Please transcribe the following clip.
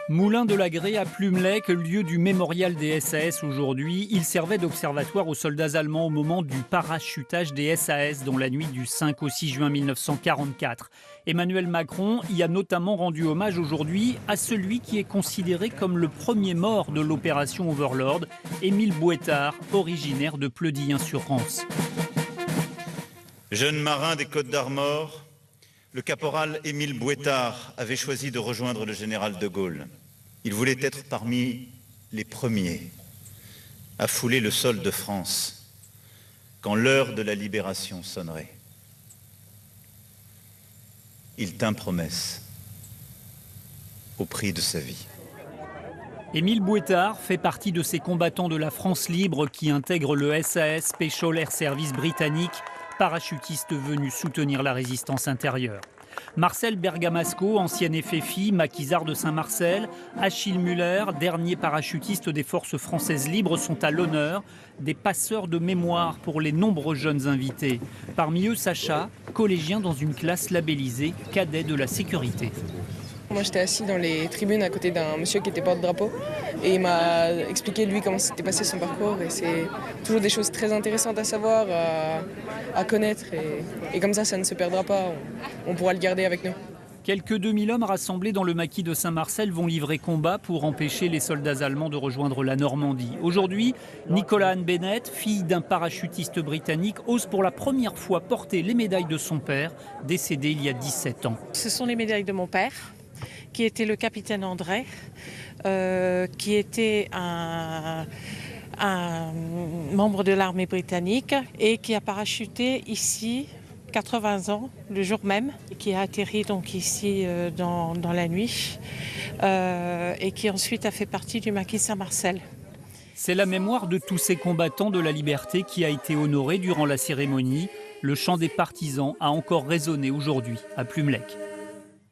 Moulin de la Grée à Plumelec, lieu du mémorial des SAS aujourd'hui. Il servait d'observatoire aux soldats allemands au moment du parachutage des SAS, dans la nuit du 5 au 6 juin 1944. Emmanuel Macron y a notamment rendu hommage aujourd'hui à celui qui est considéré comme le premier mort de l'opération Overlord, Émile Bouettard, originaire de Pleudy-sur-Rance. Jeune marin des Côtes d'Armor, le caporal Émile Bouettard avait choisi de rejoindre le général de Gaulle. Il voulait être parmi les premiers à fouler le sol de France quand l'heure de la libération sonnerait. Il tint promesse au prix de sa vie. Émile Bouettard fait partie de ces combattants de la France libre qui intègrent le SAS Special Air Service britannique, parachutiste venu soutenir la résistance intérieure. Marcel Bergamasco, ancien FFI, maquisard de Saint-Marcel, Achille Muller, dernier parachutiste des forces françaises libres, sont à l'honneur, des passeurs de mémoire pour les nombreux jeunes invités. Parmi eux, Sacha, collégien dans une classe labellisée cadet de la sécurité. Moi j'étais assis dans les tribunes à côté d'un monsieur qui était porte-drapeau et il m'a expliqué lui comment s'était passé son parcours et c'est toujours des choses très intéressantes à savoir, à connaître et comme ça ne se perdra pas, on pourra le garder avec nous. Quelques 2000 hommes rassemblés dans le maquis de Saint-Marcel vont livrer combat pour empêcher les soldats allemands de rejoindre la Normandie. Aujourd'hui, Nicolas Anne Bennett, fille d'un parachutiste britannique, ose pour la première fois porter les médailles de son père, décédé il y a 17 ans. Ce sont les médailles de mon père, qui était le capitaine André, qui était un membre de l'armée britannique et qui a parachuté ici 80 ans, le jour même, qui a atterri donc ici dans la nuit et qui ensuite a fait partie du maquis Saint-Marcel. C'est la mémoire de tous ces combattants de la liberté qui a été honorée durant la cérémonie. Le chant des partisans a encore résonné aujourd'hui à Plumelec.